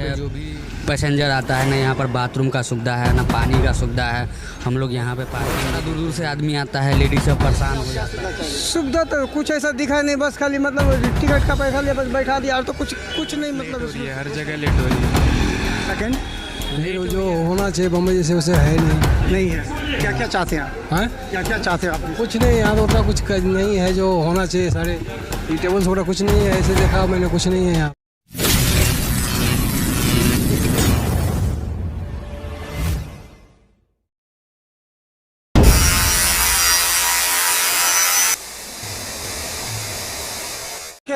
है, जो भी पैसेंजर आता है ना यहाँ पर बाथरूम का सुविधा है, ना पानी का सुविधा है। हम लोग यहाँ पे पार्किंग, ना दूर दूर से आदमी आता है, लेडीज सब परेशान हो जाता है। सुविधा तो कुछ ऐसा दिखा नहीं, बस खाली मतलब टिकट का पैसा लिया, बस बैठा दिया, और तो कुछ नहीं मतलब उसमें। हर जगह लेट हो रही है। सेकंड नहीं, जो होना चाहिए बम्बई जैसे वैसे है नहीं है। क्या क्या चाहते हैं आप? हाँ, क्या क्या चाहते हैं आप? कुछ नहीं, यहाँ तो उतना कुछ नहीं है जो होना चाहिए। सारे टेबल्स वगैरह कुछ नहीं है, ऐसे देखा मैंने, कुछ नहीं है यहाँ।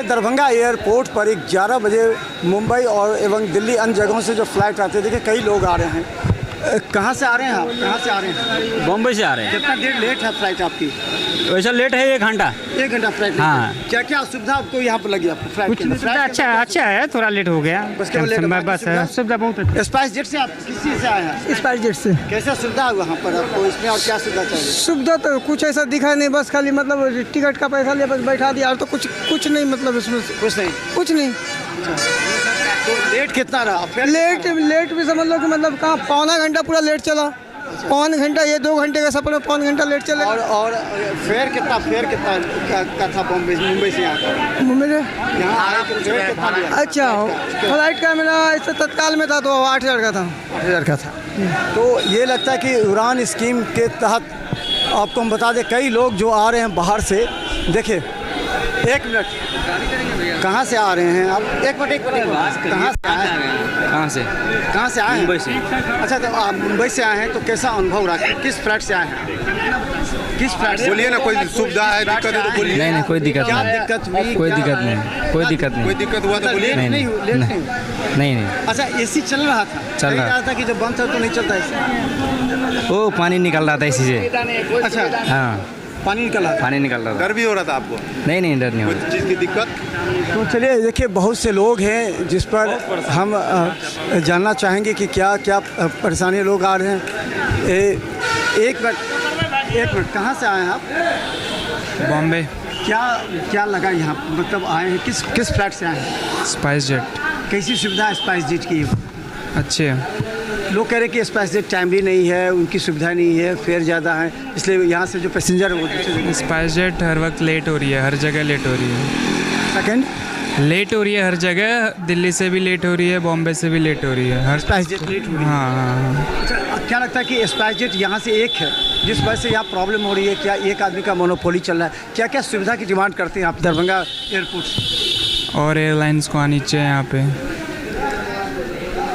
दरभंगा एयरपोर्ट पर 11 बजे मुंबई और एवं दिल्ली अन्य जगहों से जो फ्लाइट आते हैं, देखिए कई लोग आ रहे हैं। कहाँ से आ रहे हैं आप? कहाँ से आ रहे हैं? बम्बई से आ रहे हैं। कितना देर लेट है फ्लाइट आपकी? वैसा लेट है 1 घंटा। 1 घंटा फ्लाइट? हाँ। क्या क्या सुविधा आपको यहाँ पर लगी आपको फ्लाइट के? अच्छा है, थोड़ा लेट हो गया। बस सुविधा बहुत अच्छी। स्पाइस जेट से आप किस चीज़ से आए हैं? स्पाइस जेट से। कैसा सुविधा है वहाँ पर आपको इसमें, और क्या सुविधा चाहिए? सुविधा तो कुछ ऐसा दिखा नहीं, बस खाली मतलब टिकट का पैसा लिया, बस बैठा दिया, और तो कुछ नहीं मतलब उसमें। कुछ नहीं। तो लेट कितना रहा? लेट भी समझ लो कि मतलब कहाँ पौना घंटा पूरा लेट चला। पौन घंटा, ये 2 घंटे का सफर में 5 घंटा लेट चले। और फेयर कितना का था मुंबई से यहाँ का? मुंबई से यहाँ आए तो फेयर कितना लिया? अच्छा, फ्लाइट का मेरा ऐसे तत्काल में था तो 8,000 का था। 8,000 का था। तो ये लगता है कि उड़ान स्कीम के तहत आपको हम बता दें, कई लोग जो आ रहे हैं बाहर से, देखिए 1 मिनट, कहाँ से आ रहे हैं आप? एक मिनट कहाँ से आए हैं? कहाँ से आए हैं? मुंबई से। अच्छा, तो आप मुंबई से आए हैं, तो कैसा अनुभव रहा? किस फ्लाइट से आए हैं? किस फ्लाइट से? बोलिए ना, कोई सुविधा है, दिक्कत है तो बोलिए। नहीं, कोई दिक्कत क्या नहीं, दिक्कत हुई? कोई दिक्कत नहीं, कोई दिक्कत कोई नहीं। दिक्कत हुआ तो बोलिए। नहीं। अच्छा, एसी चल रहा था? चल रहा था कि जब बंद था तो नहीं चलता एसी? वो पानी निकल रहा था इसी से। अच्छा, हाँ, पानी निकल रहा था। पानी निकल रहा था। डर भी हो रहा था आपको? नहीं, डर नहीं हो कोई चीज़ की दिक्कत? तो चलिए, देखिए बहुत से लोग हैं जिस पर हम जानना चाहेंगे कि क्या क्या परेशानी लोग आ रहे हैं। एक मिनट, कहाँ से आए हैं आप? बॉम्बे। क्या लगा यहाँ, मतलब आए हैं किस फ्लाइट से आए हैं? Spice jet. कैसी सुविधा है स्पाइस जेट की? अच्छी है। लोग कह रहे हैं कि स्पाइस जेट टाइमली नहीं है, उनकी सुविधा नहीं है, फेयर ज़्यादा है, इसलिए यहाँ से जो पैसेंजर है वो स्पाइस जेट हर वक्त लेट हो रही है, हर जगह लेट हो रही है। सेकंड लेट हो रही है हर जगह, दिल्ली से भी लेट हो रही है, बॉम्बे से भी लेट हो रही है, हर स्पाइस जेट लेट हो रही है। हाँ। अच्छा, क्या लगता है कि स्पाइस जेट यहाँ से एक है जिस वजह से यहाँ प्रॉब्लम हो रही है? क्या एक आदमी का मोनोपोली चल रहा है? क्या क्या सुविधा की डिमांड करते हैं आप दरभंगा एयरपोर्ट से? और एयरलाइंस को आनी चाहिए यहाँ पे,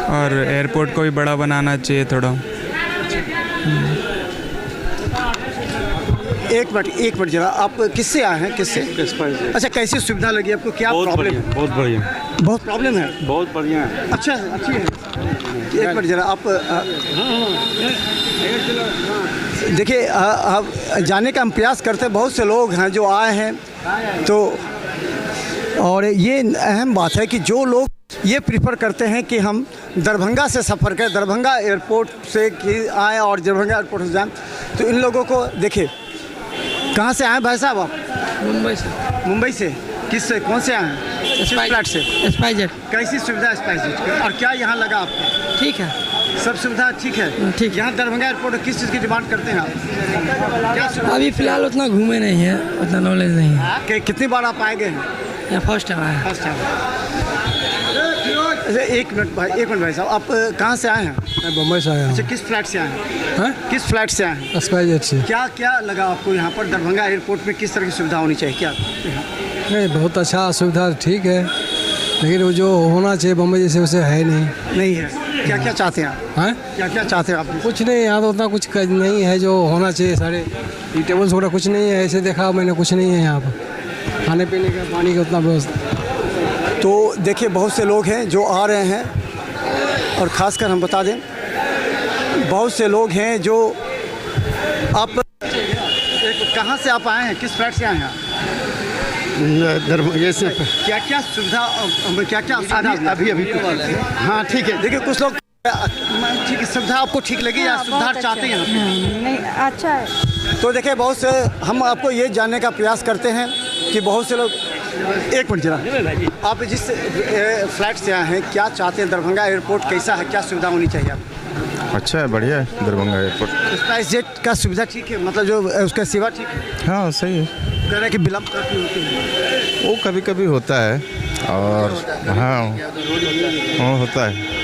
और एयरपोर्ट को भी बड़ा बनाना चाहिए थोड़ा। एक मिनट जरा, आप किससे आए हैं? किससे? अच्छा, कैसी सुविधा लगी आपको? क्या प्रॉब्लम है? बहुत बढ़िया। बहुत प्रॉब्लम है? बहुत बढ़िया है। अच्छा, अच्छी है। एक मिनट जरा, आप देखिए, आप जानने का हम प्रयास करते हैं। बहुत से लोग हैं जो आए हैं, तो और ये अहम बात है कि जो लोग ये प्रीफर करते हैं कि हम दरभंगा से सफ़र करें, दरभंगा एयरपोर्ट से कि आएँ और दरभंगा एयरपोर्ट से जाएँ, तो इन लोगों को देखिए, कहाँ से आए भाई साहब आप? मुंबई से। किस से, कौन से आए हैं? फ्लाइट से? Spice jet. कैसी सुविधा है स्पाइस जेट की, और क्या यहाँ लगा आपको? ठीक है, सब सुविधा ठीक है? ठीक। यहाँ दरभंगा एयरपोर्ट किस चीज़ की डिमांड करते हैं आप? क्या सुविधा? अभी फिलहाल उतना घूमे नहीं है, उतना नॉलेज नहीं है। कितनी बार आप आए गए हैं? यहाँ फर्स्ट टाइम आया है। First time. अच्छा, एक मिनट भाई साहब, आप कहाँ से आए हैं? मैं बम्बई से आया हूँ। अच्छा, किस फ्लाइट से आए हैं? किस फ्लाइट से आए हैं? स्पाइस जेट से। क्या क्या लगा आपको यहाँ पर दरभंगा एयरपोर्ट में? किस तरह की सुविधा होनी चाहिए? क्या? नहीं, बहुत अच्छा सुविधा ठीक है, लेकिन वो जो होना चाहिए बम्बई जैसे वैसे है नहीं है। क्या क्या चाहते हैं आप? हाँ, क्या क्या चाहते हैं आप? कुछ नहीं, यहाँ तो उतना कुछ नहीं है जो होना चाहिए। सारे टेबल्स वगैरह कुछ नहीं है, ऐसे देखा मैंने, कुछ नहीं है यहाँ पर खाने पीने का, पानी का उतना व्यवस्था। तो देखिए, बहुत से लोग हैं जो आ रहे हैं, और ख़ासकर हम बता दें, बहुत से लोग हैं जो आप कहाँ से आप आए हैं? किस फ्लाइट से आए हैं? दरभंगा से। क्या क्या सुविधा, क्या क्या अभी हाँ, ठीक है। देखिए, कुछ लोग ठीक, सुविधा आपको ठीक लगी या सुधार चाहते हैं? नहीं, अच्छा है। तो देखिए, बहुत से हम आपको ये जानने का प्रयास करते हैं कि बहुत से लोग एक मिनट जरा, आप जिस फ्लैट से आए हैं क्या चाहते हैं? दरभंगा एयरपोर्ट कैसा है, क्या सुविधा होनी चाहिए आपको? अच्छा है, बढ़िया है दरभंगा एयरपोर्ट। स्पाइस जेट का सुविधा ठीक है, मतलब जो उसका सेवा ठीक है? हाँ सही है। कह रहे हैं कि विलम्ब काफ़ी होते हैं। वो कभी कभी होता है और हाँ होता है।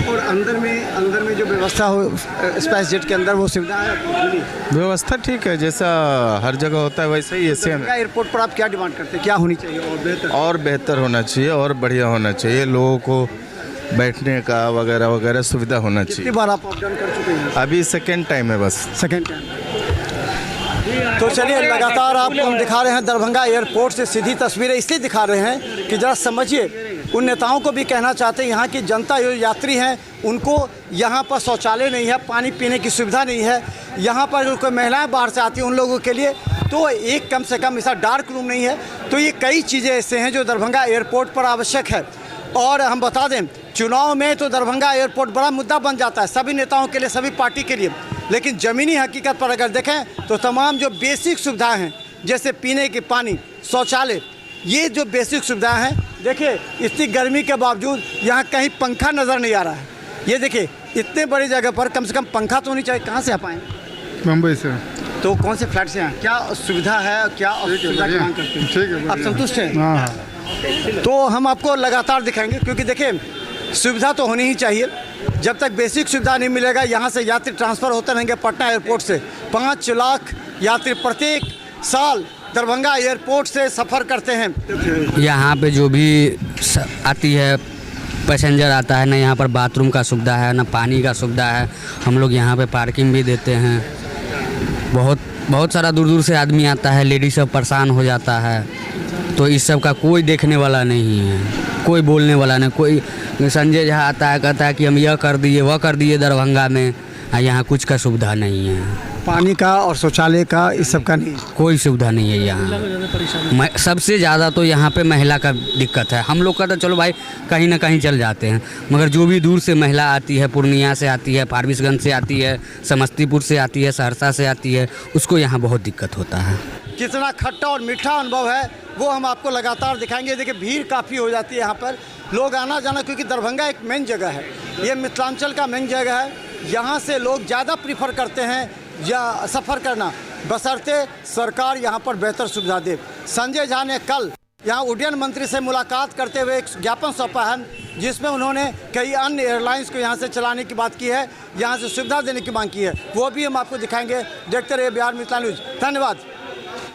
और अंदर में जो व्यवस्था हो स्पाइस जेट के अंदर वो सुविधा है? व्यवस्था ठीक है, जैसा हर जगह होता है वैसे ही ऐसे दरभंगा एयरपोर्ट पर आप क्या डिमांड करते हैं, क्या होनी चाहिए और बेहतर? और बेहतर होना चाहिए और बढ़िया होना चाहिए, लोगों को बैठने का वगैरह वगैरह सुविधा होना कितनी चाहिए। बार आप अप डाउन कर चुके हैं? अभी सेकेंड टाइम है बस। Second time. तो चलिए लगातार आपको हम दिखा रहे हैं दरभंगा एयरपोर्ट से सीधी तस्वीरें इसलिए दिखा रहे हैं कि ज़रा समझिए, उन नेताओं को भी कहना चाहते हैं यहाँ की जनता जो यात्री हैं उनको यहाँ पर शौचालय नहीं है, पानी पीने की सुविधा नहीं है, यहाँ पर जो कोई महिलाएं बाहर से आती हैं उन लोगों के लिए तो एक कम से कम ऐसा डार्क रूम नहीं है। तो ये कई चीज़ें ऐसे हैं जो दरभंगा एयरपोर्ट पर आवश्यक है। और हम बता दें चुनाव में तो दरभंगा एयरपोर्ट बड़ा मुद्दा बन जाता है सभी नेताओं के लिए, सभी पार्टी के लिए, लेकिन ज़मीनी हकीकत पर अगर देखें तो तमाम जो बेसिक सुविधाएं हैं जैसे पीने के पानी, शौचालय, ये जो बेसिक सुविधाएं हैं, देखिए इतनी गर्मी के बावजूद यहाँ कहीं पंखा नज़र नहीं आ रहा है। ये देखिए इतने बड़ी जगह पर कम से कम पंखा तो होनी चाहिए। कहाँ से आप आए? मुंबई से। तो कौन से फ्लैट से आए? क्या सुविधा है, क्या सुविधा की मांग करते हैं? ठीक है, आप संतुष्ट हैं? हाँ। तो हम आपको लगातार दिखाएंगे क्योंकि देखिए सुविधा तो होनी ही चाहिए। जब तक बेसिक सुविधा नहीं मिलेगा, यहाँ से यात्री ट्रांसफ़र होते रहेंगे पटना एयरपोर्ट से। 5 लाख यात्री प्रत्येक साल दरभंगा एयरपोर्ट से सफ़र करते हैं। यहाँ पे जो भी आती है पैसेंजर आता है ना, यहाँ पर बाथरूम का सुविधा है ना पानी का सुविधा है। हम लोग यहाँ पे पार्किंग भी देते हैं। बहुत सारा दूर दूर से आदमी आता है, लेडीज सब परेशान हो जाता है। तो इस सब का कोई देखने वाला नहीं है, कोई बोलने वाला नहीं। कोई संजय झा आता है कहता है कि हम यह कर दिए वह कर दिए दरभंगा में, यहाँ कुछ का सुविधा नहीं है। पानी का और शौचालय का इस सब का नहीं, कोई सुविधा नहीं है यहाँ। सबसे ज़्यादा तो यहाँ पे महिला का दिक्कत है। हम लोग का तो चलो भाई कहीं ना कहीं चल जाते हैं, मगर जो भी दूर से महिला आती है, पूर्णिया से आती है, फारबिसगंज से आती है, समस्तीपुर से आती है, सहरसा से आती है, उसको यहाँ बहुत दिक्कत होता है। कितना खट्टा और मीठा अनुभव है वो हम आपको लगातार दिखाएंगे। देखिए भीड़ काफ़ी हो जाती है यहाँ पर, लोग आना जाना, क्योंकि दरभंगा एक मेन जगह है, ये मिथिलांचल का मेन जगह है। यहाँ से लोग ज़्यादा प्रीफर करते हैं या सफ़र करना, बशर्ते सरकार यहाँ पर बेहतर सुविधा दे। संजय झा ने कल यहाँ उड्डयन मंत्री से मुलाकात करते हुए एक ज्ञापन सौंपा है जिसमें उन्होंने कई अन्य एयरलाइंस को यहाँ से चलाने की बात की है, यहाँ से सुविधा देने की मांग की है। वो भी हम आपको दिखाएंगे। देखते रहिए बिहार मिथिला न्यूज़। धन्यवाद।